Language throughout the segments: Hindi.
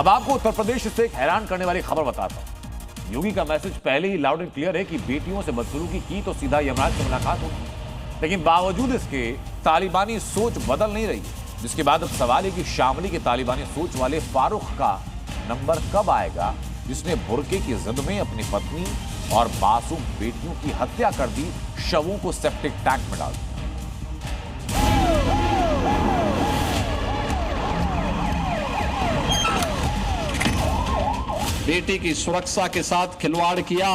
अब आपको उत्तर प्रदेश से एक हैरान करने वाली खबर बताता हूं। योगी का मैसेज पहले ही लाउड एंड क्लियर है कि बेटियों से बदसलूकी की तो सीधा यमराज से मुलाकात होगी, लेकिन बावजूद इसके तालिबानी सोच बदल नहीं रही, जिसके बाद अब सवाल है कि शामली के तालिबानी सोच वाले फारूक का नंबर कब आएगा, जिसने बुर्के की जिद में अपनी पत्नी और मासूम बेटियों की हत्या कर दी, शवों को सेप्टिक टैंक में डाल दिया। बेटी की सुरक्षा के साथ खिलवाड़ किया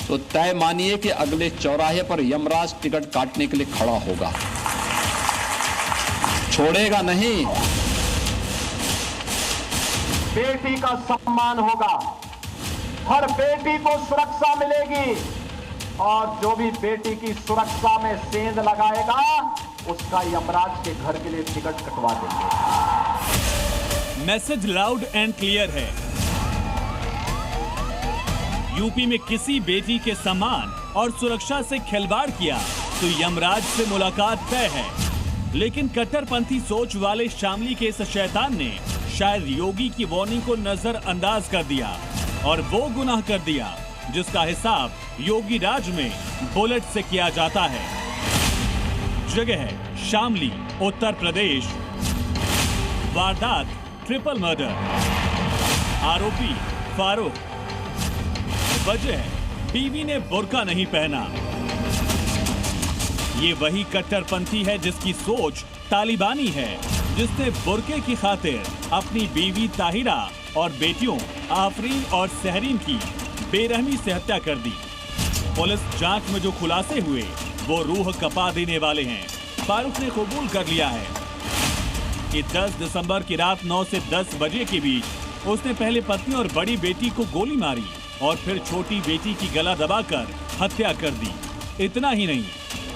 तो तय मानिए कि अगले चौराहे पर यमराज टिकट काटने के लिए खड़ा होगा, छोड़ेगा नहीं। बेटी का सम्मान होगा, हर बेटी को सुरक्षा मिलेगी और जो भी बेटी की सुरक्षा में सेंध लगाएगा उसका यमराज के घर के लिए टिकट कटवा देंगे। मैसेज लाउड एंड क्लियर है। यूपी में किसी बेटी के सम्मान और सुरक्षा से खिलवाड़ किया तो यमराज से मुलाकात तय है। लेकिन कट्टरपंथी सोच वाले शामली के इस शैतान ने शायद योगी की वार्निंग को नजरअंदाज कर दिया और वो गुनाह कर दिया जिसका हिसाब योगी राज में बुलेट से किया जाता है। जगह है शामली, उत्तर प्रदेश। वारदात ट्रिपल मर्डर। आरोपी फारूक। वजह बीवी ने बुर्का नहीं पहना। ये वही कट्टरपंथी है जिसकी सोच तालिबानी है, जिसने बुर्के की खातिर अपनी बीवी ताहिरा और बेटियों आफरीन और सहरीन की बेरहमी से हत्या कर दी। पुलिस जांच में जो खुलासे हुए वो रूह कपा देने वाले हैं। फारूक ने कबूल कर लिया है कि 10 दिसंबर की रात 9 से 10 बजे के बीच उसने पहले पत्नी और बड़ी बेटी को गोली मारी और फिर छोटी बेटी की गला दबाकर हत्या कर दी। इतना ही नहीं,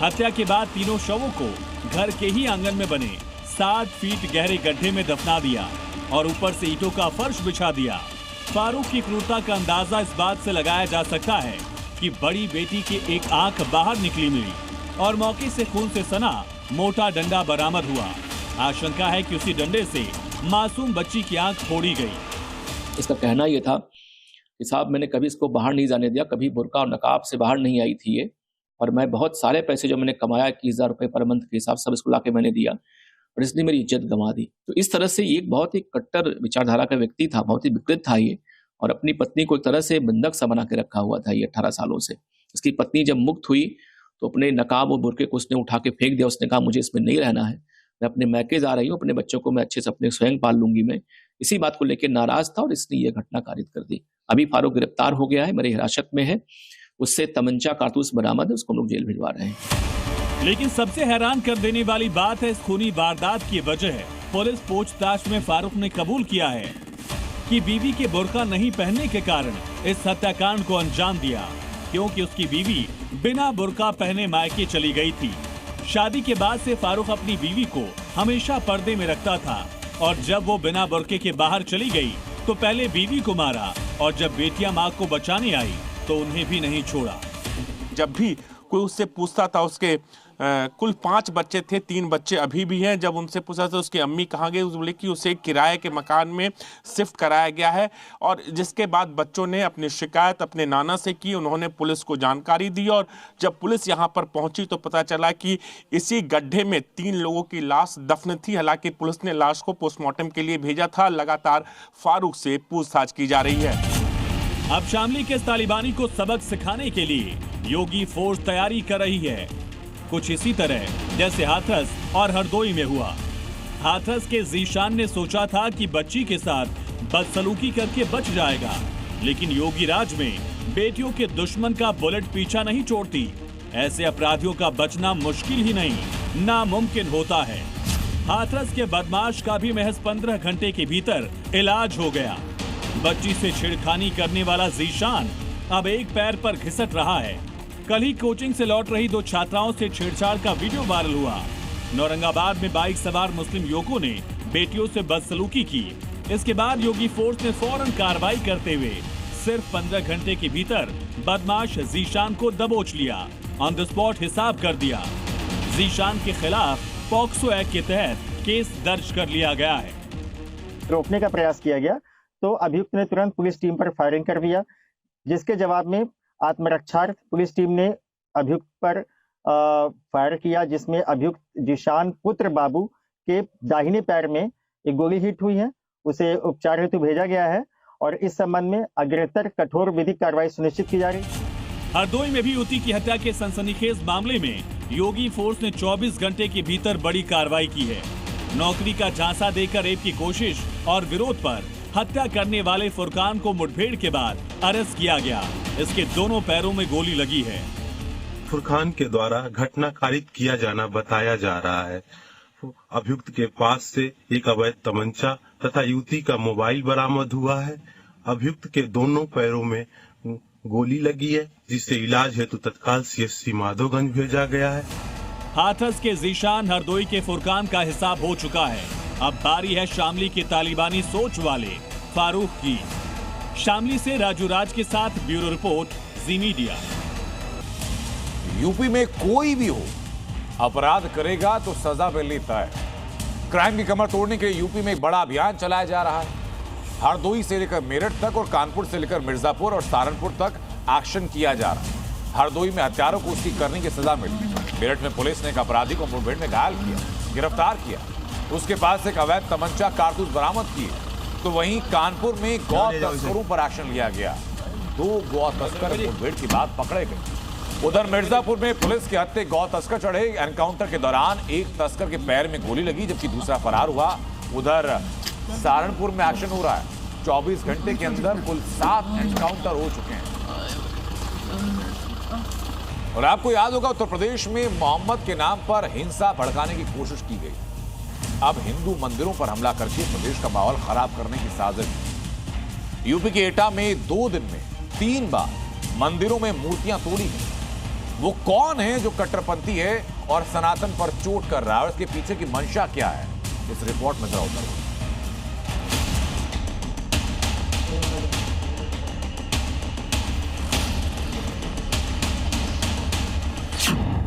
हत्या के बाद तीनों शवों को घर के ही आंगन में बने 7 फीट गहरे गड्ढे में दफना दिया और ऊपर से ईंटों का फर्श बिछा दिया। फारूक की क्रूरता का अंदाजा इस बात से लगाया जा सकता है कि बड़ी बेटी की एक आंख बाहर निकली मिली और मौके से खून से सना मोटा डंडा बरामद हुआ। आशंका है कि उसी डंडे से मासूम बच्ची की आंख फोड़ी गई। इसका कहना यह था कि साहब मैंने कभी इसको बाहर नहीं जाने दिया, कभी बुर्का और नकाब से बाहर नहीं आई थी ये, और मैं बहुत सारे पैसे जो मैंने कमाया 21,000 रुपये पर मंथ के हिसाब सब इसको लाके मैंने दिया और इसने मेरी इज्जत गंवा दी। तो इस तरह से एक बहुत ही कट्टर विचारधारा का व्यक्ति था, बहुत ही विकृत था ये, और अपनी पत्नी को एक तरह से बंधक सा बना के रखा हुआ था ये 18 सालों से। इसकी पत्नी जब मुक्त हुई तो अपने नकाब और बुर्के को उसने उठा के फेंक दिया। उसने कहा मुझे इसमें नहीं रहना है, मैं अपने मैके जा रही हूँ, अपने बच्चों को मैं अच्छे से अपने स्वयं पाल लूंगी। मैं इसी बात को लेकर नाराज था और इसने ये घटना कारित कर दी। अभी फारूक गिरफ्तार हो गया है, मेरी हिरासत में है, उससे तमंचा कारतूस बरामद है, उसको हम लोग जेल भिजवा रहे हैं। लेकिन सबसे हैरान कर देने वाली बात है इस खूनी वारदात की वजह है। पुलिस पूछताछ में फारूक ने कबूल किया है कि बीवी के बुर्का नहीं पहनने के कारण इस हत्याकांड को अंजाम दिया, क्योंकि उसकी बीवी बिना बुर्का पहने मायके चली गई थी। शादी के बाद से फारूक अपनी बीवी को हमेशा पर्दे में रखता था और जब वो बिना बुर्के के बाहर चली गई तो पहले बीवी को मारा और जब बेटियां मां को बचाने आई तो उन्हें भी नहीं छोड़ा। जब भी कोई उससे पूछता था, उसके कुल 5 बच्चे थे, 3 बच्चे अभी भी हैं। जब उनसे पूछा था उसकी अम्मी कहाँ गई, उस बोले कि उसे किराए के मकान में शिफ्ट कराया गया है। और जिसके बाद बच्चों ने अपनी शिकायत अपने नाना से की, उन्होंने पुलिस को जानकारी दी और जब पुलिस यहाँ पर पहुँची तो पता चला कि इसी गड्ढे में 3 लोगों की लाश दफन थी। हालांकि पुलिस ने लाश को पोस्टमार्टम के लिए भेजा था। लगातार फारूक से पूछताछ की जा रही है। अब शामली के तालिबानी को सबक सिखाने के लिए योगी फोर्स तैयारी कर रही है, कुछ इसी तरह जैसे हाथरस और हरदोई में हुआ। हाथरस के जीशान ने सोचा था कि बच्ची के साथ बदसलूकी करके बच जाएगा, लेकिन योगी राज में बेटियों के दुश्मन का बुलेट पीछा नहीं छोड़ती। ऐसे अपराधियों का बचना मुश्किल ही नहीं, नामुमकिन होता है। हाथरस के बदमाश का भी महज 15 घंटे के भीतर इलाज हो गया। बच्ची से छेड़खानी करने वाला जीशान अब एक पैर पर घिसट रहा है। कल ही कोचिंग से लौट रही 2 छात्राओं से छेड़छाड़ का वीडियो वायरल हुआ। औरंगाबाद में बाइक सवार मुस्लिम युवकों ने बेटियों से बदसलूकी की। इसके बाद योगी फोर्स ने फौरन कार्रवाई करते हुए सिर्फ 15 घंटे के भीतर बदमाश जीशान को दबोच लिया, ऑन द स्पॉट हिसाब कर दिया। जीशान के खिलाफ पॉक्सो एक्ट के तहत केस दर्ज कर लिया गया है। रोकने का प्रयास किया गया तो अभियुक्त ने तुरंत पुलिस टीम पर फायरिंग कर दिया, जिसके जवाब में आत्मरक्षार्थ पुलिस टीम ने अभियुक्त पर फायर किया, जिसमें अभियुक्त जिशान पुत्र बाबू के दाहिने पैर में एक गोली हिट हुई है। उसे उपचार हेतु भेजा गया है और इस संबंध में अग्रेतर कठोर विधिक कार्रवाई सुनिश्चित की जा रही है। हरदोई में भी युवती की हत्या के सनसनीखेज मामले में योगी फोर्स ने 24 घंटे के भीतर बड़ी कार्रवाई की है। नौकरी का झांसा देकर रेप की कोशिश और विरोध पर हत्या करने वाले फुरकान को मुठभेड़ के बाद अरेस्ट किया गया। इसके दोनों पैरों में गोली लगी है। फुरकान के द्वारा घटना कारित किया जाना बताया जा रहा है। अभियुक्त के पास से एक अवैध तमंचा तथा युवती का मोबाइल बरामद हुआ है। अभियुक्त के दोनों पैरों में गोली लगी है, जिसे इलाज हेतु तत्काल CHC माधोगंज भेजा गया है। हाथरस के जीशान, हरदोई के फुरकान का हिसाब हो चुका है। अब बारी है शामली के तालिबानी सोच वाले फारूक की। शामली से राजू राज के साथ ब्यूरो रिपोर्ट, जी मीडिया। यूपी में कोई भी हो, अपराध करेगा तो सजा मिलनी तय। क्राइम की कमर तोड़ने के लिए यूपी में एक बड़ा अभियान चलाया जा रहा है। हरदोई से लेकर मेरठ तक और कानपुर से लेकर मिर्जापुर और सहारनपुर तक एक्शन किया जा रहा है। हरदोई में हत्यारों को उसकी करने की सजा मिली। मेरठ में पुलिस ने एक अपराधी को मुठभेड़ में घायल किया, गिरफ्तार किया। उसके पास एक अवैध तमंचा कारतूस बरामद किए। तो वहीं कानपुर में गौ तस्करों पर एक्शन लिया गया। 2 गौ तस्कर मुठभेड़ की बात पकड़े गए। उधर मिर्जापुर में पुलिस के हत्थे गौ तस्कर चढ़े। एनकाउंटर के दौरान एक तस्कर के पैर में गोली लगी, जबकि दूसरा फरार हुआ। उधर सहारनपुर में एक्शन हो रहा है। 24 घंटे के अंदर कुल 7 एनकाउंटर हो चुके हैं। और आपको याद होगा, उत्तर प्रदेश में मोहम्मद के नाम पर हिंसा भड़काने की कोशिश की गई। अब हिंदू मंदिरों पर हमला करके प्रदेश का माहौल खराब करने की साजिश। यूपी के एटा में 2 दिन में 3 बार मंदिरों में मूर्तियां तोड़ी गई। वो कौन है जो कट्टरपंथी है और सनातन पर चोट कर रहा है, और इसके पीछे की मंशा क्या है, इस रिपोर्ट में जरा उतर।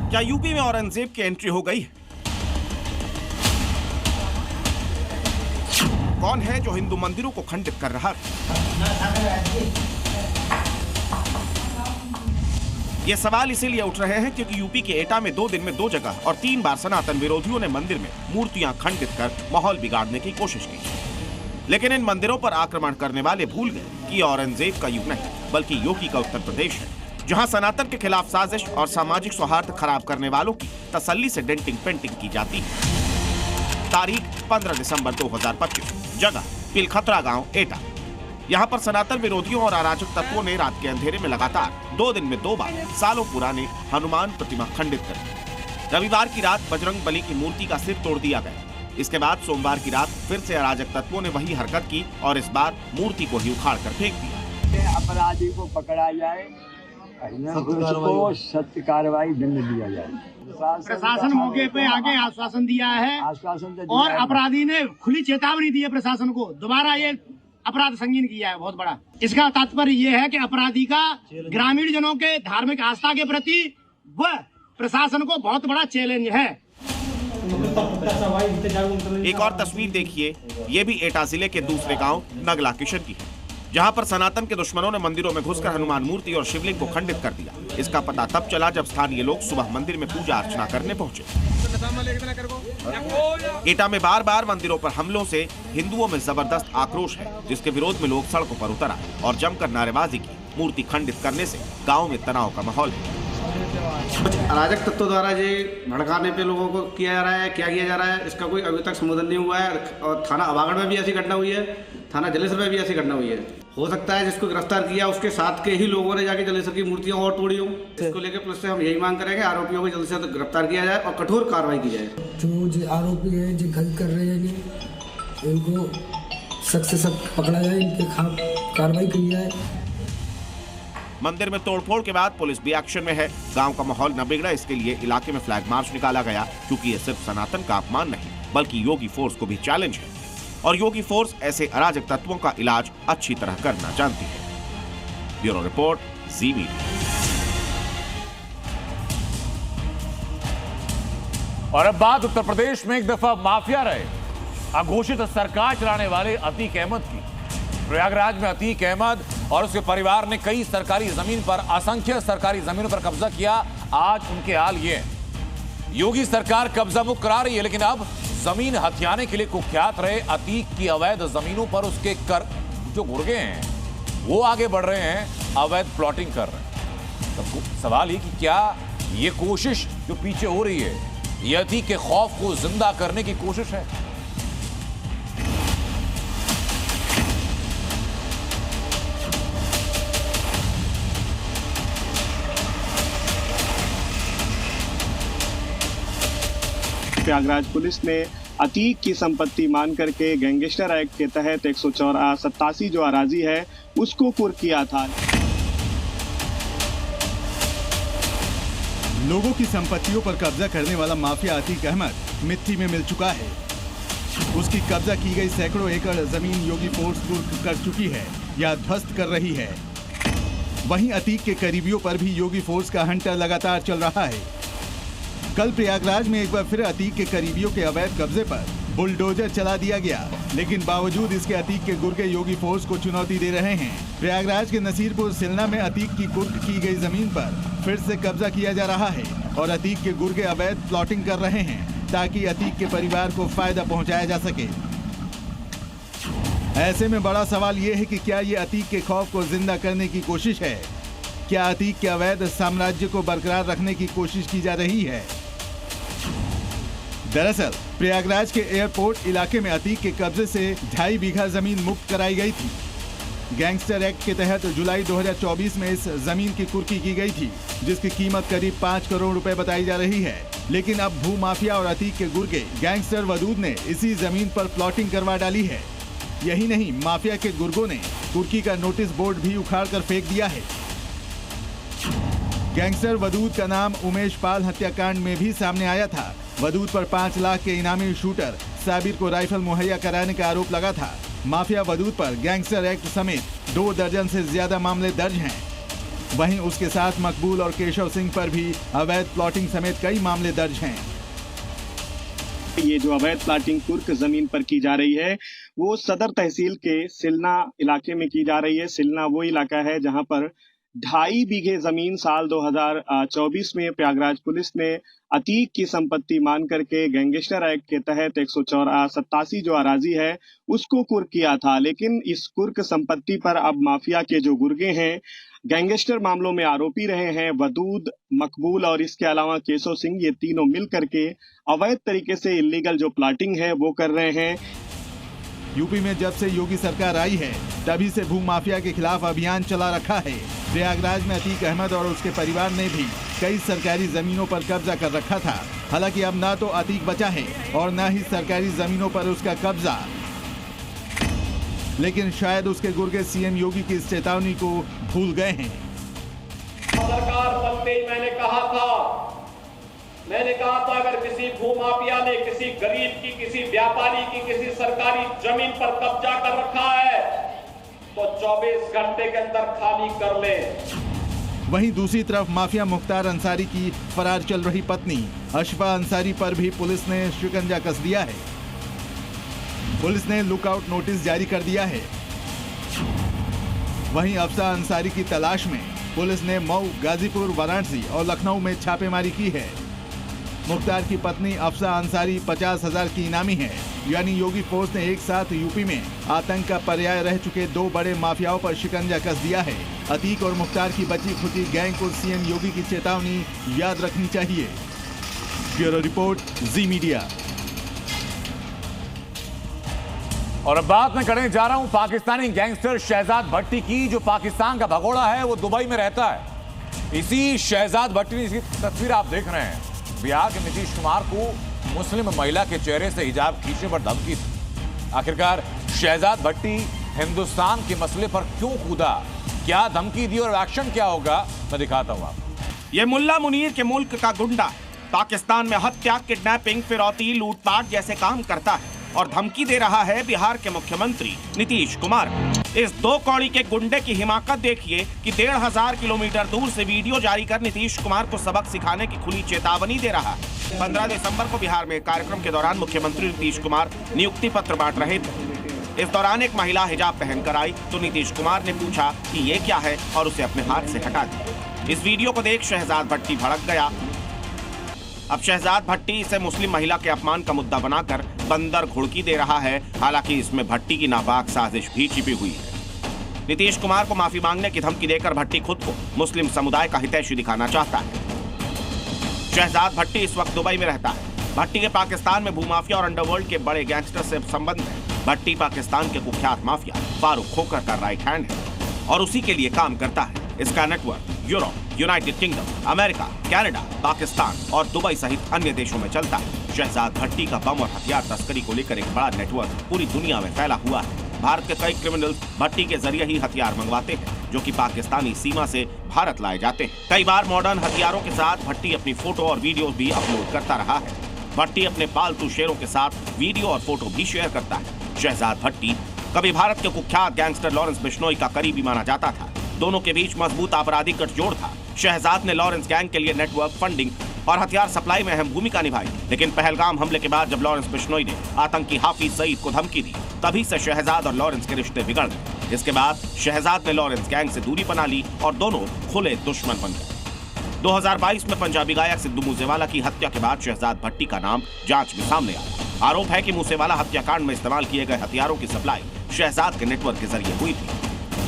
क्या यूपी में औरंगजेब की एंट्री हो गई? कौन है जो हिंदू मंदिरों को खंडित कर रहा है? ये सवाल इसीलिए उठ रहे हैं क्योंकि यूपी के एटा में 2 दिन में 2 जगह और 3 बार सनातन विरोधियों ने मंदिर में मूर्तियां खंडित कर माहौल बिगाड़ने की कोशिश की। लेकिन इन मंदिरों पर आक्रमण करने वाले भूल गए कि औरंगजेब का युग नहीं, बल्कि योगी का उत्तर प्रदेश है, जहां सनातन के खिलाफ साजिश और सामाजिक सौहार्द खराब करने वालों की तसल्ली से डेंटिंग पेंटिंग की जाती है। तारीख 15 दिसंबर 2025, जगह पिलखतरा गांव, एटा। यहाँ पर सनातन विरोधियों और अराजक तत्वों ने रात के अंधेरे में लगातार 2 दिन में 2 बार सालों पुराने हनुमान प्रतिमा खंडित कर दी। रविवार की रात बजरंग बली की मूर्ति का सिर तोड़ दिया गया। इसके बाद सोमवार की रात फिर से अराजक तत्वों ने वही हरकत की और इस बार मूर्ति को ही उखाड़ कर फेंक दिया। अपराधी को पकड़ा जाए, उसको सख्त कार्रवाई दंड दिया जाए। प्रशासन मौके पे आके आश्वासन दिया है, और अपराधी ने खुली चेतावनी दी है प्रशासन को, दोबारा ये अपराध संगीन किया है बहुत बड़ा। इसका तात्पर्य ये है कि अपराधी का ग्रामीण जनों के धार्मिक आस्था के प्रति वह प्रशासन को बहुत बड़ा चैलेंज है। एक और तस्वीर देखिए, ये भी एटा जिले के दूसरे गांव नगला किशन की है, जहां पर सनातन के दुश्मनों ने मंदिरों में घुसकर हनुमान मूर्ति और शिवलिंग को खंडित कर दिया। इसका पता तब चला जब स्थानीय लोग सुबह मंदिर में पूजा अर्चना करने पहुंचे। एटा में बार बार मंदिरों पर हमलों से हिंदुओं में जबरदस्त आक्रोश है, जिसके विरोध में लोग सड़कों पर उतर आए और जमकर नारेबाजी की। मूर्ति खंडित करने से गाँव में तनाव का माहौल है। कुछ अराजक तत्वों द्वारा ये भड़काने पे लोगों को किया जा रहा है, क्या किया जा रहा है, इसका कोई अभी तक समाधान नहीं हुआ है। और थाना अभागढ़ में भी ऐसी घटना हुई है, थाना जलेसर में भी ऐसी घटना हुई है। हो सकता है जिसको गिरफ्तार किया उसके साथ के ही लोगों ने जाके जलेसर की मूर्तियां और तोड़ी हो। इसको लेकर पुलिस से हम यही मांग करेंगे, आरोपियों को जल्द से जल्द गिरफ्तार किया जाए और कठोर कार्रवाई की जाए। जो आरोपी है जो गलत कर रहे हैं, इनको सख्त से सख्त पकड़ा जाए, इनके खिलाफ कार्रवाई की जाए। मंदिर में तोड़फोड़ के बाद पुलिस भी एक्शन में है। गांव का माहौल न बिगड़ा, इसके लिए इलाके में फ्लैग मार्च निकाला गया, क्योंकि ये सिर्फ सनातन का अपमान नहीं बल्कि योगी फोर्स को भी चैलेंज है, और योगी फोर्स ऐसे अराजक तत्वों का इलाज अच्छी तरह करना जानती है। ब्यूरो रिपोर्ट, जी मीडिया। और अब बात उत्तर प्रदेश में एक दफा माफिया रहे। अघोषित सरकार चलाने वाले अतीक अहमद की। प्रयागराज में अतीक अहमद और उसके परिवार ने कई सरकारी जमीन पर, असंख्य सरकारी जमीनों पर कब्जा किया। आज उनके हाल ये हैं। योगी सरकार कब्जा मुक्त करा रही है, लेकिन अब जमीन हथियाने के लिए कुख्यात रहे अतीक की अवैध जमीनों पर उसके कर जो गुर्गे हैं वो आगे बढ़ रहे हैं, अवैध प्लॉटिंग कर रहे हैं। तो सवाल ये कि क्या ये कोशिश जो पीछे हो रही है, ये अतीक के खौफ को जिंदा करने की कोशिश है? प्रयागराज पुलिस ने अतीक की संपत्ति मान करके गैंगस्टर एक्ट के तहत 187 जो अराजी है उसको कुर्क किया था। लोगों की संपत्तियों पर कब्जा करने वाला माफिया अतीक अहमद मिट्टी में मिल चुका है। उसकी कब्जा की गई सैकड़ों एकड़ जमीन योगी फोर्स कुर्क कर चुकी है या ध्वस्त कर रही है। वहीं अतीक के करीबियों पर भी योगी फोर्स का हंटर लगातार चल रहा है। कल प्रयागराज में एक बार फिर अतीक के करीबियों के अवैध कब्जे पर बुलडोजर चला दिया गया, लेकिन बावजूद इसके अतीक के गुर्गे योगी फोर्स को चुनौती दे रहे हैं। प्रयागराज के नसीरपुर सिलना में अतीक की कुर्क की गई जमीन पर फिर से कब्जा किया जा रहा है और अतीक के गुर्गे अवैध प्लॉटिंग कर रहे हैं ताकि अतीक के परिवार को फायदा पहुंचाया जा सके। ऐसे में बड़ा सवाल ये है कि क्या ये अतीक के खौफ को जिंदा करने की कोशिश है? क्या अतीक के अवैध साम्राज्य को बरकरार रखने की कोशिश की जा रही है? दरअसल प्रयागराज के एयरपोर्ट इलाके में अतीक के कब्जे से 2.5 बीघा जमीन मुक्त कराई गई थी। गैंगस्टर एक्ट के तहत जुलाई 2024 में इस जमीन की कुर्की की गई थी, जिसकी कीमत करीब 5 करोड़ रुपए बताई जा रही है। लेकिन अब भू माफिया और अतीक के गुर्गे गैंगस्टर वदूद ने इसी जमीन पर प्लॉटिंग करवा डाली है। यही नहीं, माफिया के गुर्गों ने कुर्की का नोटिस बोर्ड भी उखाड़ कर फेंक दिया है। गैंगस्टर वदूद का नाम उमेश पाल हत्याकांड में भी सामने आया था। वदूद पर 5 लाख के इनामी शूटर साबिर को राइफल मुहैया कराने का आरोप लगा था। माफिया वदूद पर गैंगस्टर एक्ट समेत 2 दर्जन से ज्यादा मामले दर्ज हैं। वहीं उसके साथ मकबूल और केशव सिंह पर भी अवैध प्लॉटिंग समेत कई मामले दर्ज हैं। ये जो अवैध प्लॉटिंग कुर्क जमीन पर की जा रही है वो सदर तहसील के सिलना इलाके में की जा रही है। सिलना वो इलाका है जहां पर 2.5 बीघे जमीन साल 2024 में प्रयागराज पुलिस ने अतीक की संपत्ति मान करके गैंगस्टर एक्ट के तहत 187 जो अराजी है उसको कुर्क किया था। लेकिन इस कुर्क संपत्ति पर अब माफिया के जो गुर्गे हैं, गैंगस्टर मामलों में आरोपी रहे हैं वदूद, मकबूल और इसके अलावा केशव सिंह, ये तीनों मिल करके अवैध तरीके से इलीगल जो प्लॉटिंग है वो कर रहे हैं। यूपी में जब से योगी सरकार आई है तभी से भू माफिया के खिलाफ अभियान चला रखा है। प्रयागराज में अतीक अहमद और उसके परिवार ने भी कई सरकारी जमीनों पर कब्जा कर रखा था। हालांकि अब ना तो अतीक बचा है और ना ही सरकारी जमीनों पर उसका कब्जा। लेकिन शायद उसके गुर्गे सीएम योगी की इस चेतावनी को भूल गए हैं। सरकार बनते ही मैंने कहा था अगर किसी भूमाफिया ने किसी गरीब की, किसी व्यापारी की, किसी सरकारी जमीन पर कब्जा कर रखा है तो 24 घंटे के अंदर खाली कर ले। वहीं दूसरी तरफ माफिया मुख्तार अंसारी की फरार चल रही पत्नी अशफा अंसारी पर भी पुलिस ने शिकंजा कस दिया है। पुलिस ने लुकआउट नोटिस जारी कर दिया है। वहीं अफसा अंसारी की तलाश में पुलिस ने मऊ, गाजीपुर, वाराणसी और लखनऊ में छापेमारी की है। मुख्तार की पत्नी अफसा अंसारी 50,000 की इनामी है। यानी योगी फोर्स ने एक साथ यूपी में आतंक का पर्याय रह चुके 2 बड़े माफियाओं पर शिकंजा कस दिया है। अतीक और मुख्तार की बची खुची गैंग को सीएम योगी की चेतावनी याद रखनी चाहिए। ब्यूरो रिपोर्ट, जी मीडिया। और अब बात मैं करने जा रहा हूं पाकिस्तानी गैंगस्टर शहजाद भट्टी की, जो पाकिस्तान का भगोड़ा है, वो दुबई में रहता है। इसी शहजाद भट्टी की तस्वीर आप देख रहे हैं। बिहार के नीतीश कुमार को मुस्लिम महिला के चेहरे से हिजाब खींचने पर धमकी थी। आखिरकार शहजाद भट्टी हिंदुस्तान के मसले पर क्यों कूदा, क्या धमकी दी और एक्शन क्या होगा, मैं दिखाता हूं आपको। ये मुल्ला मुनीर के मुल्क का गुंडा पाकिस्तान में हत्या, किडनैपिंग, फिरौती, लूटपाट जैसे काम करता है और धमकी दे रहा है बिहार के मुख्यमंत्री नीतीश कुमार। इस दो कौड़ी के गुंडे की हिमाकत देखिए कि 1500 किलोमीटर दूर से वीडियो जारी कर नीतीश कुमार को सबक सिखाने की खुली चेतावनी दे रहा है। 15 दिसंबर को बिहार में कार्यक्रम के दौरान मुख्यमंत्री नीतीश कुमार नियुक्ति पत्र बांट रहे थे। इस दौरान एक महिला हिजाब पहनकर आई तो नीतीश कुमार ने पूछा कि ये क्या है और उसे अपने हाथ से हटा दिया। इस वीडियो को देख शहजाद भट्टी भड़क गया। अब शहजाद भट्टी इसे मुस्लिम महिला के अपमान का मुद्दा बनाकर बंदर घुड़की दे रहा है। हालांकि इसमें भट्टी की नापाक साजिश भी छिपी हुई है। नीतीश कुमार को माफी मांगने की धमकी देकर भट्टी खुद को मुस्लिम समुदाय का हितैषी दिखाना चाहता है। शहजाद भट्टी इस वक्त दुबई में रहता है। भट्टी के पाकिस्तान में भूमाफिया और अंडरवर्ल्ड के बड़े गैंगस्टर से संबंध है। भट्टी पाकिस्तान के कुख्यात माफिया फारूक खोकर का राइट हैंड है और उसी के लिए काम करता है। इसका network Europe, United kingdom, America, Canada, Pakistan और दुबई सहित अन्य देशों में चलता है। शहजाद भट्टी का बम और हथियार तस्करी को लेकर एक बड़ा नेटवर्क पूरी दुनिया में फैला हुआ है। भारत के कई क्रिमिनल्स भट्टी के जरिए ही हथियार मंगवाते हैं जो कि पाकिस्तानी सीमा से भारत लाए जाते हैं। कई बार मॉडर्न हथियारों के साथ भट्टी अपनी फोटो और वीडियो भी अपलोड करता रहा है। भट्टी अपने पालतू शेरों के साथ वीडियो और फोटो भी शेयर करता है। शहजाद भट्टी कभी भारत के कुख्यात गैंगस्टर लॉरेंस बिश्नोई का करीबी माना जाता था। दोनों के बीच मजबूत आपराधिक गठजोड़ था। शहजाद ने लॉरेंस गैंग के लिए नेटवर्क, फंडिंग और हथियार सप्लाई में अहम भूमिका निभाई। लेकिन पहलगाम हमले के बाद जब लॉरेंस बिश्नोई ने आतंकी हाफिज सईद को धमकी दी, तभी से शहजाद और लॉरेंस के रिश्ते बिगड़ गए। इसके बाद शहजाद ने लॉरेंस गैंग से दूरी बना ली और दोनों खुले दुश्मन बन गए। 2022 में पंजाबी गायक सिद्धू मूसेवाला की हत्या के बाद शहजाद भट्टी का नाम जांच में सामने आया। आरोप है कि मूसेवाला हत्याकांड में इस्तेमाल किए गए हथियारों की सप्लाई शहजाद के नेटवर्क के जरिए हुई थी।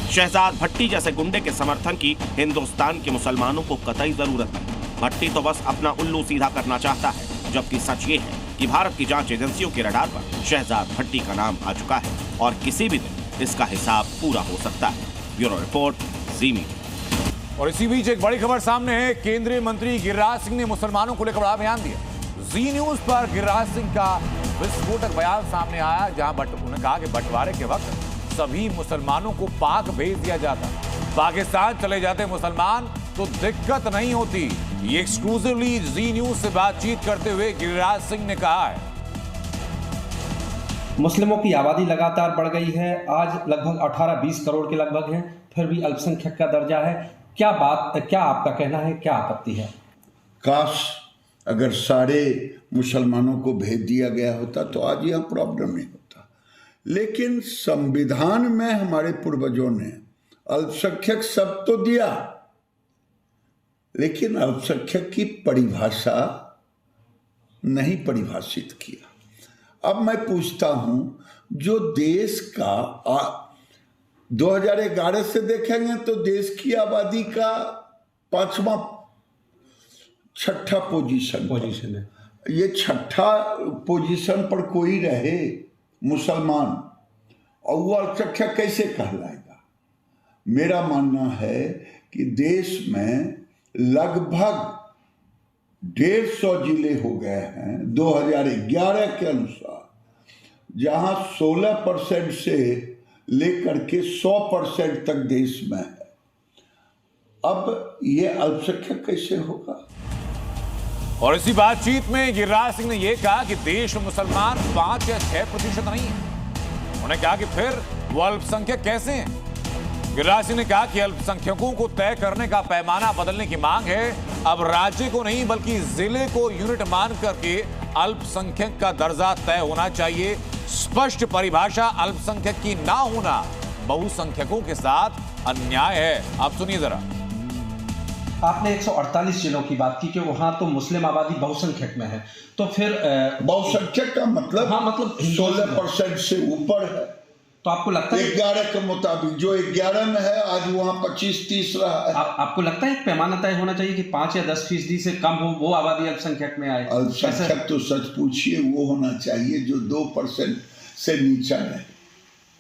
शहजाद भट्टी जैसे गुंडे के समर्थन की हिंदुस्तान के मुसलमानों को कतई जरूरत नहीं। भट्टी तो बस अपना उल्लू सीधा करना चाहता है, जबकि सच ये है कि भारत की जांच एजेंसियों के रडार पर शहजाद भट्टी का नाम आ चुका है और किसी भी दिन इसका हिसाब पूरा हो सकता है। ब्यूरो रिपोर्ट, जी मीडिया। और इसी बीच एक बड़ी खबर सामने है। केंद्रीय मंत्री गिरिराज सिंह ने मुसलमानों को लेकर बड़ा बयान दिया। जी न्यूज पर गिरिराज सिंह का विस्फोटक बयान सामने आया, जहां उन्होंने कहा कि बंटवारे के वक्त सभी मुसलमानों को पाक भेज दिया जाता। पाकिस्तान चले जाते मुसलमान तो दिक्कत नहीं होती। ये एक्सक्लूसिवली जी न्यूज से बातचीत करते हुए गिरिराज सिंह ने कहा है। मुस्लिमों की आबादी लगातार बढ़ गई है। आज लगभग 18-20 करोड़ के लगभग है, फिर भी अल्पसंख्यक का दर्जा है। क्या आपका कहना है, क्या आपत्ति है? काश अगर सारे मुसलमानों को भेज दिया गया होता तो आज यह प्रॉब्लम नहीं होता। लेकिन संविधान में हमारे पूर्वजों ने अल्पसंख्यक शब्द तो दिया, लेकिन अल्पसंख्यक की परिभाषा नहीं परिभाषित किया। अब मैं पूछता हूं, जो देश का 2011 से देखेंगे तो देश की आबादी का 5वां 6ठा पोजीशन है। ये 6ठा पोजीशन पर कोई रहे मुसलमान और वो अल्पसंख्यक कैसे कहलाएगा? मेरा मानना है कि देश में लगभग 150 जिले हो गए हैं 2011 के अनुसार, जहां 16% से लेकर के 100% तक देश में है। अब ये अल्पसंख्यक कैसे होगा? और इसी बातचीत में गिरिराज सिंह ने यह कहा कि देश में मुसलमान 5 या 6% नहीं है। उन्होंने कहा कि फिर वो अल्पसंख्यक कैसे हैं? गिरिराज सिंह ने कहा कि अल्पसंख्यकों को तय करने का पैमाना बदलने की मांग है। अब राज्य को नहीं बल्कि जिले को यूनिट मान करके अल्पसंख्यक का दर्जा तय होना चाहिए। स्पष्ट परिभाषा अल्पसंख्यक की ना होना बहुसंख्यकों के साथ अन्याय है। आप सुनिए जरा। आपने 148 जिलों की बात की कि वहां तो मुस्लिम आबादी बहुसंख्यक में है, तो फिर बहुसंख्यक का मतलब, हाँ, मतलब 16% से ऊपर है। तो आपको लगता है 11 के मुताबिक, जो 11 में है आज वहां 25-30 रहा है। आपको लगता है एक पैमाना तय होना चाहिए कि 5 या 10% से कम हो वो आबादी अल्पसंख्यक में आए? अल्पसंख्यक तो सच पूछिए वो होना चाहिए जो 2% से नीचा रहे,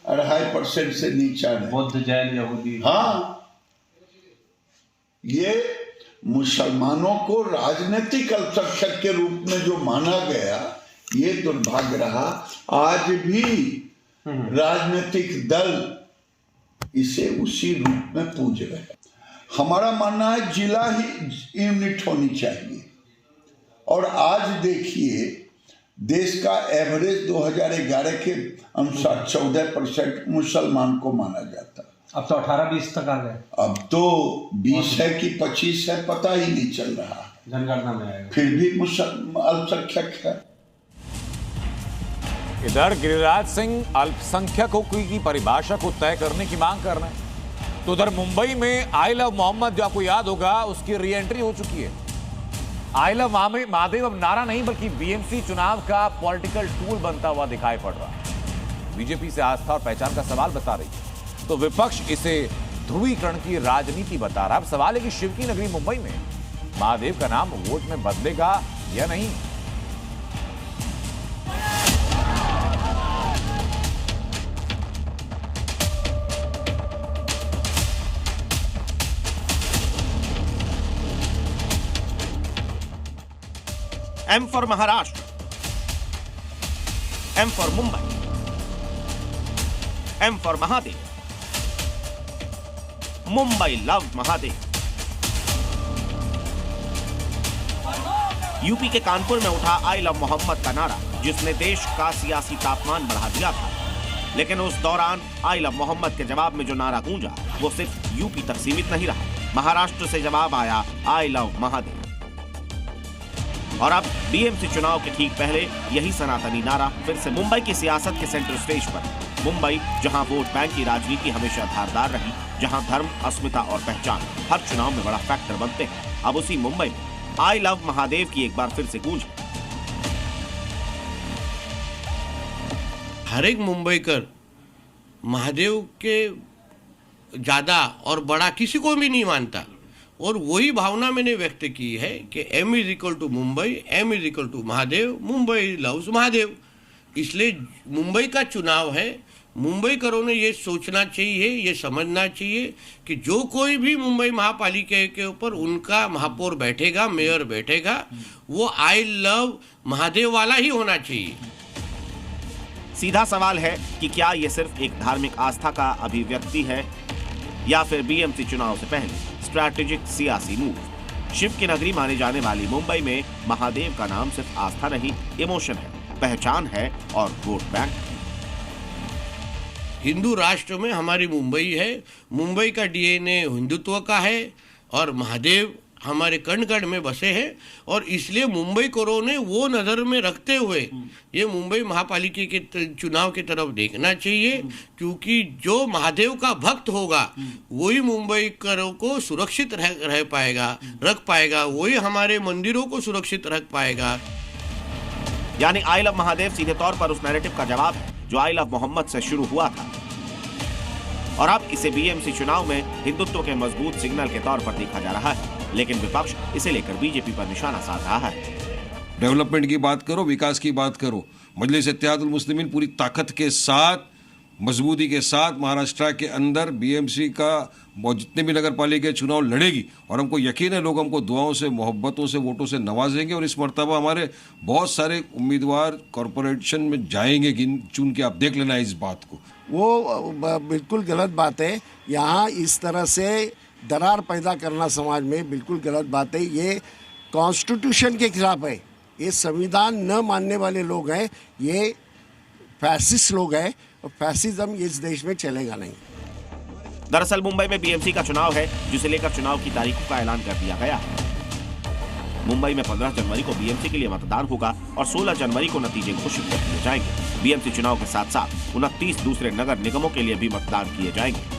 2.5% से नीचा रहे। बौद्ध, जैन, यहूदी। हाँ, ये मुसलमानों को राजनीतिक अल्पसंख्यक के रूप में जो माना गया, ये दुर्भाग्य रहा। आज भी राजनीतिक दल इसे उसी रूप में पूज रहे हैं। हमारा मानना है जिला ही यूनिट होनी चाहिए। और आज देखिए देश का एवरेज 2011 के अनुसार 14% मुसलमान को माना जाता। अब तो 18-20 तक आ गए। अब तो 20 है कि 25 है पता ही नहीं चल रहा। जनगणना में आएगा। फिर भी अल्पसंख्यक है। इधर गिरिराज सिंह अल्पसंख्यकों की परिभाषा को तय करने की मांग कर रहे हैं, तो उधर मुंबई में आई लव मोहम्मद, जो आपको याद होगा, उसकी री एंट्री हो चुकी है। आई लव महादेव अब नारा नहीं बल्कि बीएमसी चुनाव का पॉलिटिकल टूल बनता हुआ दिखाई पड़ रहा है। बीजेपी से आस्था और पहचान का सवाल बता रही है, तो विपक्ष इसे ध्रुवीकरण की राजनीति बता रहा है। अब सवाल है कि शिव की नगरी मुंबई में महादेव का नाम वोट में बदलेगा या नहीं। M for Maharashtra, M for Mumbai, M for Mahadev, Mumbai love Mahadev. UP के कानपुर में उठा आई लव मोहम्मद का नारा, जिसने देश का सियासी तापमान बढ़ा दिया था। लेकिन उस दौरान आई लव मोहम्मद के जवाब में जो नारा गूंजा, वो सिर्फ यूपी तक सीमित नहीं रहा। महाराष्ट्र से जवाब आया आई लव महादेव। और अब बीएमसी चुनाव के ठीक पहले यही सनातनी नारा फिर से मुंबई की सियासत के सेंटर स्टेज पर। मुंबई, जहां वोट बैंक की राजनीति हमेशा धारदार रही, जहां धर्म, अस्मिता और पहचान हर चुनाव में बड़ा फैक्टर बनते हैं, अब उसी मुंबई में आई लव महादेव की एक बार फिर से गूंज। हर एक मुंबईकर महादेव के ज्यादा और बड़ा किसी को भी नहीं मानता, और वही भावना मैंने व्यक्त की है कि M is equal to Mumbai, M is equal to Mahadev, Mumbai loves Mahadev. इसलिए मुंबई का चुनाव है। मुंबईकरों ने ये सोचना चाहिए, ये समझना चाहिए कि जो कोई भी मुंबई महापालिका के ऊपर उनका महापौर बैठेगा, मेयर बैठेगा, वो आई लव महादेव वाला ही होना चाहिए। सीधा सवाल है कि क्या ये सिर्फ एक धार्मिक आस्था का अभिव्यक्ति है, या फिर बीएमसी चुनाव से पहले स्ट्रैटेजिक सियासी मूव। शिव की नगरी माने जाने वाली मुंबई में महादेव का नाम सिर्फ आस्था नहीं, इमोशन है, पहचान है और वोट बैंक। हिंदू राष्ट्र में हमारी मुंबई है, मुंबई का डीएनए हिंदुत्व का है, और महादेव हमारे कण कण में बसे हैं, और इसलिए मुंबई कोरों ने वो नज़र में रखते हुए ये मुंबई महापालिका के चुनाव की तरफ देखना चाहिए, क्योंकि जो महादेव का भक्त होगा वही मुंबई करों को सुरक्षित रह पाएगा, रख पाएगा, वही हमारे मंदिरों को सुरक्षित रख पाएगा। यानी आई लव महादेव सीधे तौर पर उस नैरेटिव का जवाब है जो आई लव मोहम्मद से शुरू हुआ था, और अब इसे बीएमसी चुनाव में हिंदुत्व के मजबूत सिग्नल के तौर पर देखा जा रहा है। लेकिन विपक्ष इसे लेकर बीजेपी पर निशाना साध रहा है। डेवलपमेंट की बात करो, विकास की बात करो, मजलिस इत्तेहादुल मुस्लिमीन पूरी ताकत के साथ, मजबूती के साथ महाराष्ट्र के अंदर बीएमसी का जितने भी नगर पालिका चुनाव लड़ेगी, और हमको यकीन है लोग हमको दुआओं से, मोहब्बतों से, वोटों से नवाजेंगे, और इस मर्तबा हमारे बहुत सारे उम्मीदवार कॉरपोरेशन में जाएंगे गिन चुन के। आप देख लेना इस बात को। वो बिल्कुल गलत बात है। यहाँ इस तरह से दरार पैदा करना समाज में बिल्कुल गलत बात है। ये कॉन्स्टिट्यूशन के खिलाफ है। ये संविधान न मानने वाले लोग हैं, ये फैसिस्ट लोग हैं, और फैसिज्म इस देश में चलेगा नहीं। दरअसल मुंबई में बीएमसी का चुनाव है, जिसे लेकर चुनाव की तारीखों का ऐलान कर दिया गया है। मुंबई में 15 जनवरी को बीएमसी के लिए मतदान होगा और 16 जनवरी को नतीजे घोषित कर दिए जाएंगे। बीएमसी चुनाव के साथ साथ 29 दूसरे नगर निगमों के लिए भी मतदान किए जाएंगे।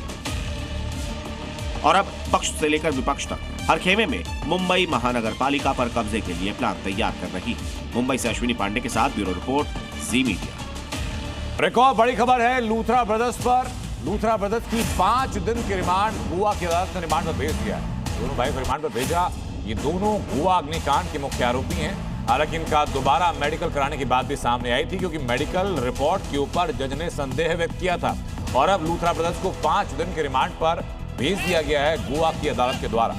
और अब पक्ष से लेकर विपक्ष तक हर खेमे में मुंबई महानगर पालिका पर कब्जे के लिए प्लान तैयार कर रही है। मुंबई से अश्विनी पांडे के साथ ब्यूरो रिपोर्ट, जी मीडिया। एक और बड़ी खबर है लूथरा ब्रदर्स पर। लूथरा ब्रदर्स की 5 दिन की रिमांड गोवा की अदालत ने रिमांड पर भेज दिया है। दोनों भाई को रिमांड पर भेजा। ये दोनों गोवा अग्निकांड के मुख्य आरोपी हैं। हालांकि इनका दोबारा मेडिकल कराने की बात भी सामने आई थी, क्योंकि मेडिकल रिपोर्ट के ऊपर जज ने संदेह व्यक्त किया था। और अब लूथरा ब्रदर्स को 5 दिन के रिमांड पर भेज दिया गया है गोवा की अदालत के द्वारा।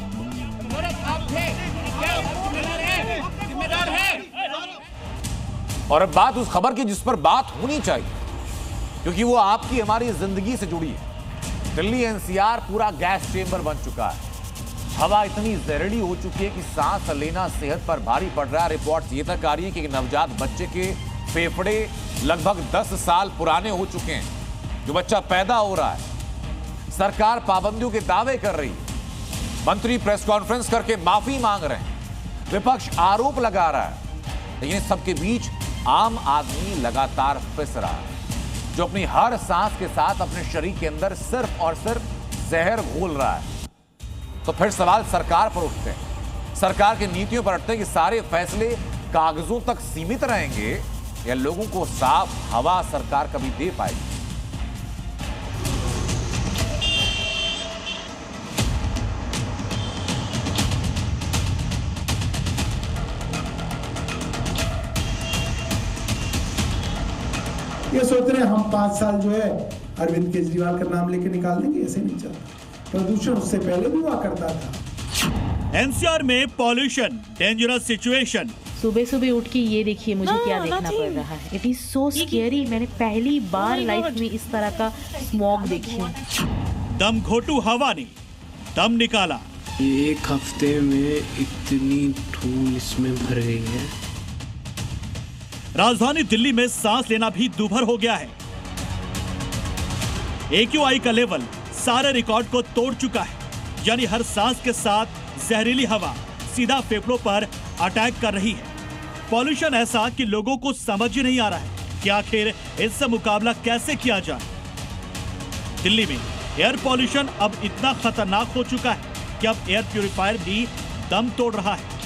और अब बात उस खबर की जिस पर बात होनी चाहिए, क्योंकि वो आपकी हमारी जिंदगी से जुड़ी है। दिल्ली एनसीआर पूरा गैस चेंबर बन चुका है। हवा इतनी जहरीली हो चुकी है कि सांस लेना सेहत पर भारी पड़ रहा है। रिपोर्ट ये तक आ रही है कि नवजात बच्चे के फेफड़े लगभग 10 साल पुराने हो चुके हैं। जो बच्चा पैदा हो रहा है, सरकार पाबंदियों के दावे कर रही है, मंत्री प्रेस कॉन्फ्रेंस करके माफी मांग रहे हैं, विपक्ष आरोप लगा रहा है, लेकिन इस सबके बीच आम आदमी लगातार पिस रहा है, जो अपनी हर सांस के साथ अपने शरीर के अंदर सिर्फ और सिर्फ जहर घोल रहा है। तो फिर सवाल सरकार पर उठते हैं, सरकार की नीतियों पर उठते हैं कि सारे फैसले कागजों तक सीमित रहेंगे या लोगों को साफ हवा सरकार कभी दे पाएगी। ये सोच रहे हैं हम 5 साल जो है अरविंद केजरीवाल का नाम लेके निकाल देंगे, ऐसे नहीं चलता। प्रदूषण उससे पहले भी हुआ करता था। एनसीआर में पॉल्यूशन डेंजरस सिचुएशन। सुबह सुबह उठ के ये देखिए मुझे क्या देखना पड़ रहा है। It is so scary. मैंने पहली बार लाइफ में इस तरह का स्मॉग देखी हूँ। दम घोटू हवा ने दम निकाला। एक हफ्ते में इतनी धूल इसमें भर गई है। राजधानी दिल्ली में सांस लेना भी दूभर हो गया है। AQI का लेवल सारे रिकॉर्ड को तोड़ चुका है, यानी हर सांस के साथ जहरीली हवा सीधा फेफड़ों पर अटैक कर रही है। पॉल्यूशन ऐसा कि लोगों को समझ ही नहीं आ रहा है कि आखिर इससे मुकाबला कैसे किया जाए। दिल्ली में एयर पॉल्यूशन अब इतना खतरनाक हो चुका है कि अब एयर प्यूरिफायर भी दम तोड़ रहा है।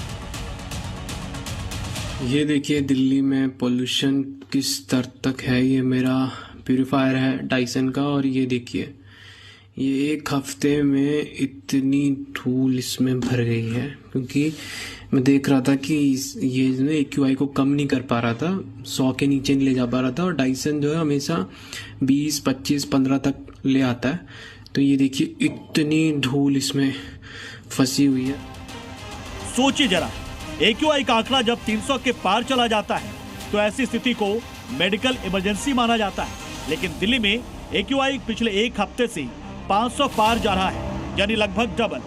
ये देखिए दिल्ली में पोल्यूशन किस स्तर तक है। ये मेरा प्यूरिफायर है डाइसन का, और ये देखिए ये एक हफ्ते में इतनी धूल इसमें भर गई है, क्योंकि मैं देख रहा था कि ये जो है AQI को कम नहीं कर पा रहा था, 100 के नीचे नहीं ले जा पा रहा था, और डाइसन जो है हमेशा 20, 25, 15 तक ले आता है। तो ये देखिए इतनी धूल इसमें फंसी हुई है। सोचिए जरा, AQI का आंकड़ा जब 300 के पार चला जाता है तो ऐसी स्थिति को मेडिकल इमरजेंसी माना जाता है, लेकिन दिल्ली में AQI पिछले एक हफ्ते से 500 पार जा रहा है, यानी लगभग डबल।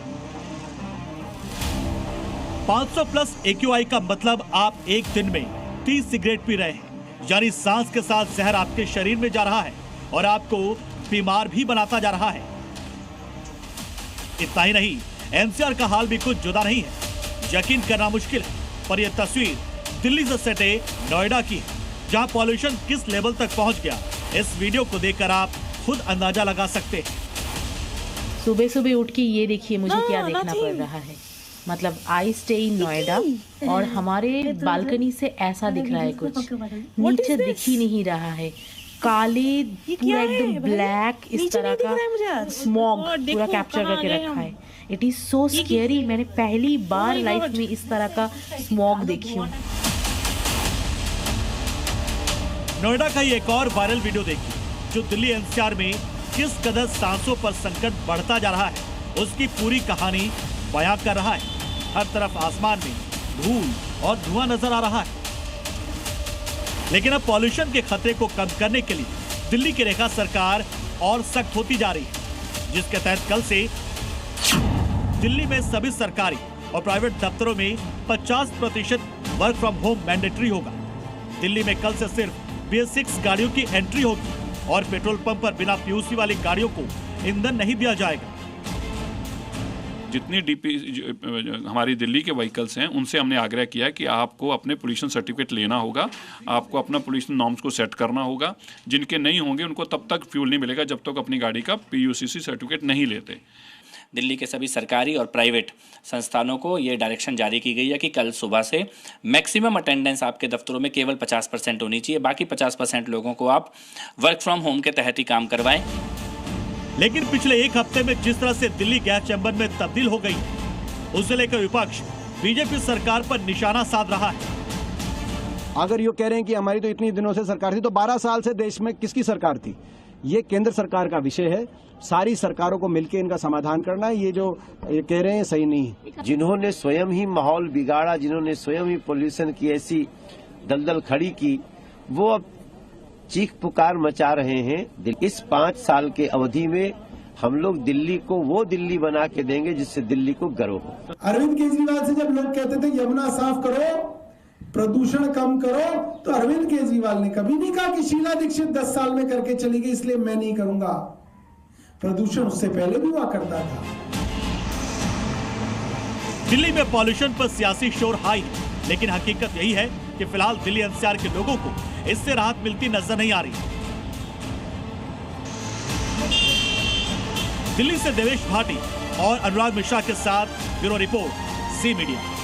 500 प्लस AQI का मतलब आप एक दिन में 30 सिगरेट पी रहे हैं, यानी सांस के साथ जहर आपके शरीर में जा रहा है और आपको बीमार भी बनाता जा रहा है। इतना ही नहीं, NCR का हाल भी कुछ जुदा नहीं है। यकीन करना मुश्किल है, पर यह तस्वीर दिल्ली से सटे नोएडा की है, जहां पॉल्यूशन किस लेवल तक पहुंच गया। इस वीडियो को देखकर आप खुद अंदाजा लगा सकते हैं। सुबह सुबह उठ के ये देखिए मुझे क्या देखना पड़ रहा है। मतलब आई स्टे इन नोएडा और हमारे बालकनी से ऐसा दिख रहा है, कुछ नीचे दिख ही नहीं रहा है। काले पूरा एकदम ब्लैक इस तरह का स्मॉग पूरा कैप्चर करके रखा है। It is so scary. मैंने पहली बार लाइफ में इस तरह का स्मॉग देखी हूँ। नोएडा का एक और वायरल वीडियो देखिए, जो दिल्ली NCR में किस कदर सांसों पर संकट बढ़ता जा रहा है उसकी पूरी कहानी बयां कर रहा है। हर तरफ आसमान में धूल और धुआं नजर आ रहा है, लेकिन अब पॉल्यूशन के खतरे को कम करने के लिए दिल्ली की रेखा सरकार और सख्त होती जा रही है, जिसके तहत कल से दिल्ली में सभी सरकारी और प्राइवेट दफ्तरों में 50% वर्क फ्रॉम होम मैंडेटरी होगा। दिल्ली में कल से सिर्फ BS6 गाड़ियों की एंट्री होगी और पेट्रोल पंप पर बिना PUC वाली गाड़ियों को ईंधन नहीं दिया जाएगा। जितनी हमारी दिल्ली के व्हीकल्स हैं उनसे हमने आग्रह किया कि आपको अपने पोल्यूशन सर्टिफिकेट लेना होगा, आपको अपना पोल्यूशन नॉर्म्स को सेट करना होगा। जिनके नहीं होंगे उनको तब तक फ्यूल नहीं मिलेगा जब तक अपनी गाड़ी का PUCC सर्टिफिकेट नहीं लेते। दिल्ली के सभी सरकारी और प्राइवेट संस्थानों को ये डायरेक्शन जारी की गई है कि कल सुबह से मैक्सिमम अटेंडेंस आपके दफ्तरों में केवल 50% होनी चाहिए, बाकी 50% लोगों को आप वर्क फ्रॉम होम के तहत ही काम करवाएं। लेकिन पिछले एक हफ्ते में जिस तरह से दिल्ली गैस चैम्बर में तब्दील हो गई, उसे लेकर विपक्ष बीजेपी सरकार पर निशाना साध रहा है। अगर ये कह रहे हैं कि हमारी तो इतनी दिनों से सरकार थी, तो 12 साल से देश में किसकी सरकार थी? ये केंद्र सरकार का विषय है। सारी सरकारों को मिलकर इनका समाधान करना है। ये जो ये कह रहे हैं सही नहीं है। जिन्होंने स्वयं ही माहौल बिगाड़ा, जिन्होंने स्वयं ही पोल्यूशन की ऐसी दलदल खड़ी की, वो अब चीख पुकार मचा रहे हैं। इस 5 साल के अवधि में हम लोग दिल्ली को वो दिल्ली बना के देंगे जिससे दिल्ली को गर्व हो। अरविंद केजरीवाल से जब लोग कहते थे यमुना साफ करो, प्रदूषण कम करो, तो अरविंद केजरीवाल ने कभी नहीं कहा कि शीला दीक्षित 10 साल में करके चली गई इसलिए मैं नहीं करूंगा। प्रदूषण उससे पहले भी हुआ करता था। दिल्ली में पॉल्यूशन पर सियासी शोर हाई, लेकिन हकीकत यही है कि फिलहाल दिल्ली एनसीआर के लोगों को इससे राहत मिलती नजर नहीं आ रही। दिल्ली से देवेश भाटी और अनुराग मिश्रा के साथ bureau report, C media.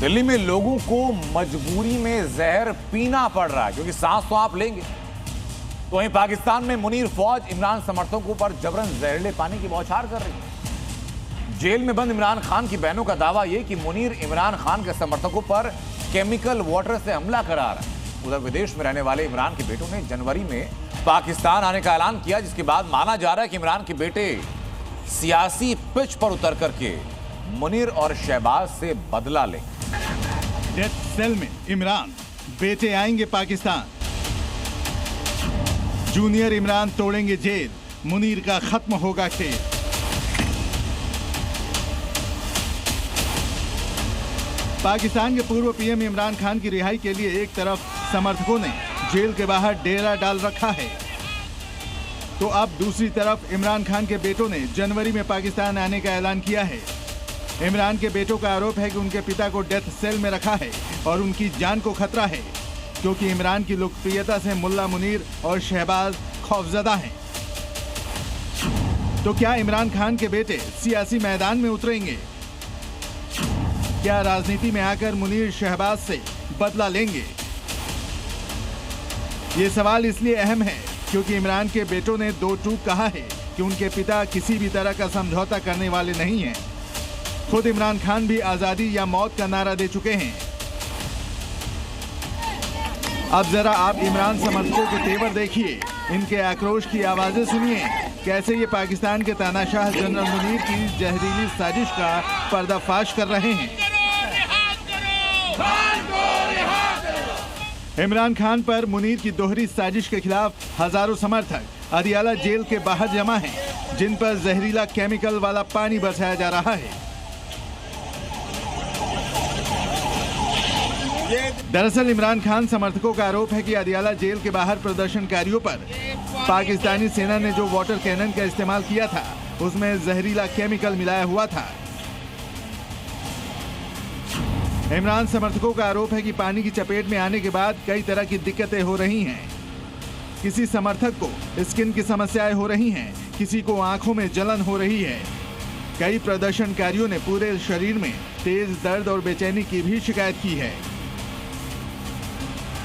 Delhi में लोगों को मजबूरी में जहर पीना पड़ रहा है, क्योंकि सांस तो आप लेंगे। तो वहीं पाकिस्तान में मुनीर फौज इमरान समर्थकों पर जबरन जहरीले पानी की बौछार कर रही है। जेल में बंद इमरान खान की बहनों का दावा यह कि मुनीर इमरान खान के समर्थकों पर केमिकल वाटर से हमला करा रहा है। उधर विदेश में रहने वाले इमरान के बेटों ने जनवरी में पाकिस्तान आने का ऐलान किया, जिसके बाद माना जा रहा है कि इमरान के बेटे सियासी पिच पर उतर करके मुनीर और शहबाज से बदला लें। डेथ सेल में इमरान, बेटे आएंगे पाकिस्तान। जूनियर इमरान तोड़ेंगे जेल, मुनीर का खत्म होगा खेल। पाकिस्तान के पूर्व पीएम इमरान खान की रिहाई के लिए एक तरफ समर्थकों ने जेल के बाहर डेरा डाल रखा है, तो अब दूसरी तरफ इमरान खान के बेटों ने जनवरी में पाकिस्तान आने का ऐलान किया है। इमरान के बेटों का आरोप है कि उनके पिता को डेथ सेल में रखा है और उनकी जान को खतरा है, क्योंकि इमरान की लोकप्रियता से मुल्ला मुनीर और शहबाज खौफजदा हैं। तो क्या इमरान खान के बेटे सियासी मैदान में उतरेंगे? क्या राजनीति में आकर मुनीर शहबाज से बदला लेंगे? ये सवाल इसलिए अहम है क्योंकि इमरान के बेटों ने दो टूक कहा है कि उनके पिता किसी भी तरह का समझौता करने वाले नहीं हैं। खुद इमरान खान भी आजादी या मौत का नारा दे चुके हैं। अब जरा आप इमरान समर्थकों के तेवर देखिए, इनके आक्रोश की आवाजें सुनिए, कैसे ये पाकिस्तान के तानाशाह जनरल मुनीर की जहरीली साजिश का पर्दाफाश कर रहे हैं। इमरान खान पर मुनीर की दोहरी साजिश के खिलाफ हजारों समर्थक अदियाला जेल के बाहर जमा हैं, जिन पर जहरीला केमिकल वाला पानी बरसाया जा रहा है। दरअसल इमरान खान समर्थकों का आरोप है कि अदियाला जेल के बाहर प्रदर्शनकारियों पर पाकिस्तानी सेना ने जो वाटर कैनन का इस्तेमाल किया था, उसमें जहरीला केमिकल मिलाया हुआ था। इमरान समर्थकों का आरोप है कि पानी की चपेट में आने के बाद कई तरह की दिक्कतें हो रही हैं। किसी समर्थक को स्किन की समस्याएं हो रही हैं, किसी को आंखों में जलन हो रही है। कई प्रदर्शनकारियों ने पूरे शरीर में तेज दर्द और बेचैनी की भी शिकायत की है।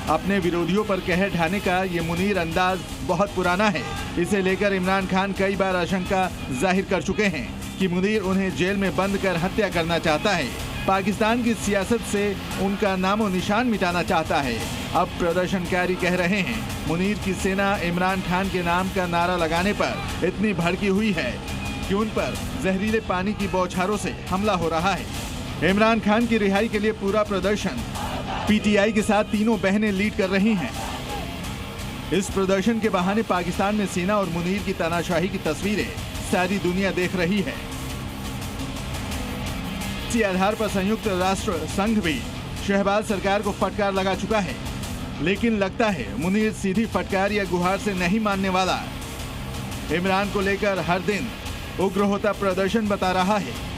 अपने विरोधियों पर कहर ढाने का ये मुनीर अंदाज बहुत पुराना है। इसे लेकर इमरान खान कई बार आशंका जाहिर कर चुके हैं कि मुनीर उन्हें जेल में बंद कर हत्या करना चाहता है, पाकिस्तान की सियासत से उनका नामो निशान मिटाना चाहता है। अब प्रदर्शनकारी कह रहे हैं मुनीर की सेना इमरान खान के नाम का नारा लगाने पर इतनी भड़की हुई है कि उन पर जहरीले पानी की बौछारों से हमला हो रहा है। इमरान खान की रिहाई के लिए पूरा प्रदर्शन पीटीआई के साथ तीनों बहनें लीड कर रही हैं। इस प्रदर्शन के बहाने पाकिस्तान में सेना और मुनीर की तानाशाही की तस्वीरें सारी दुनिया देख रही है। इसी आधार पर संयुक्त राष्ट्र संघ भी शहबाज सरकार को फटकार लगा चुका है, लेकिन लगता है मुनीर सीधी फटकार या गुहार से नहीं मानने वाला। इमरान को लेकर हर दिन उग्र होता प्रदर्शन बता रहा है।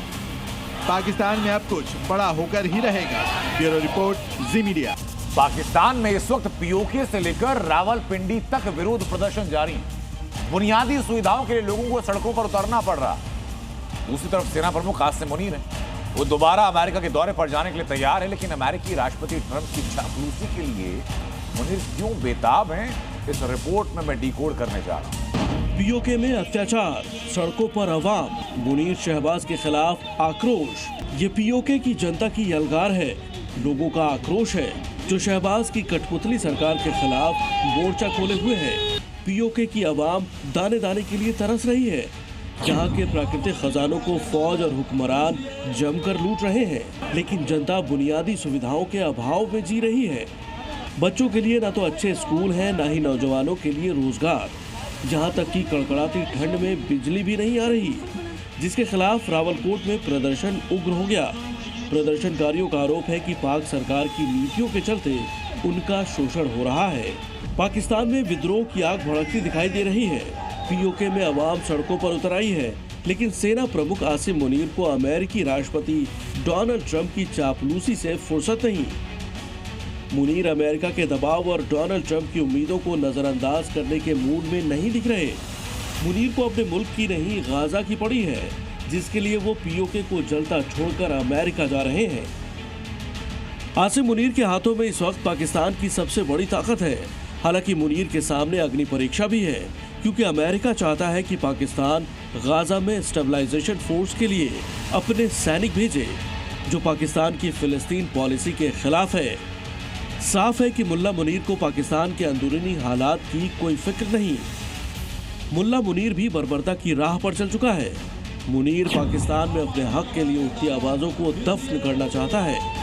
पाकिस्तान में अब कुछ बड़ा होकर ही रहेगा। ब्यूरो रिपोर्ट, जी मीडिया। पाकिस्तान में इस वक्त पीओके से लेकर रावलपिंडी तक विरोध प्रदर्शन जारी है। बुनियादी सुविधाओं के लिए लोगों को सड़कों पर उतरना पड़ रहा। दूसरी तरफ सेना प्रमुख कासिम मुनीर है, वो दोबारा अमेरिका के दौरे पर जाने के लिए तैयार है, लेकिन अमेरिकी राष्ट्रपति ट्रंप की चापलूसी के लिए मुनीर क्यों बेताब हैं, इस रिपोर्ट में मैं डिकोड करने जा रहा हूं। पीओके में अत्याचार, सड़कों पर अवाम, मुनीर शहबाज के खिलाफ आक्रोश। ये पीओके की जनता की यलगार है, लोगों का आक्रोश है जो शहबाज की कठपुतली सरकार के खिलाफ मोर्चा खोले हुए है। पीओके की आवाम दाने दाने के लिए तरस रही है। यहाँ के प्राकृतिक खजानों को फौज और हुक्मरान जमकर लूट रहे हैं, लेकिन जनता बुनियादी सुविधाओं के अभाव में जी रही है। बच्चों के लिए ना तो अच्छे स्कूल हैं, ना ही नौजवानों के लिए रोजगार। यहाँ तक कि कड़कड़ाती ठंड में बिजली भी नहीं आ रही। जिसके खिलाफ रावलकोट में प्रदर्शन उग्र हो गया। प्रदर्शनकारियों का आरोप है कि पाक सरकार की नीतियों के चलते उनका शोषण हो रहा है। पाकिस्तान में विद्रोह की आग भड़कती दिखाई दे रही है। पीओके में अवाम सड़कों पर उतर आई है, लेकिन सेना प्रमुख आसिम मुनीर को अमेरिकी राष्ट्रपति डोनाल्ड ट्रंप की चापलूसी से फुर्सत नहीं। मुनीर अमेरिका के दबाव और डोनाल्ड ट्रंप की उम्मीदों को नजरअंदाज करने के मूड में नहीं दिख रहे। मुनीर को अपने मुल्क की नहीं गाजा की पड़ी है, जिसके लिए वो पीओके को जलता छोड़कर अमेरिका जा रहे हैं। आसिम मुनीर के हाथों में इस वक्त पाकिस्तान की सबसे बड़ी ताकत है। हालांकि मुनीर के सामने अग्नि परीक्षा भी है, क्योंकि अमेरिका चाहता है कि पाकिस्तान गाजा में स्टेबलाइजेशन फोर्स के लिए अपने सैनिक भेजे, जो पाकिस्तान की फिलिस्तीन पॉलिसी के खिलाफ है। साफ है कि मुल्ला मुनीर को पाकिस्तान के अंदरूनी हालात की कोई फिक्र नहीं। मुल्ला मुनीर भी बर्बरता की राह पर चल चुका है। मुनीर पाकिस्तान में अपने हक के लिए उठती आवाजों को दफन करना चाहता है।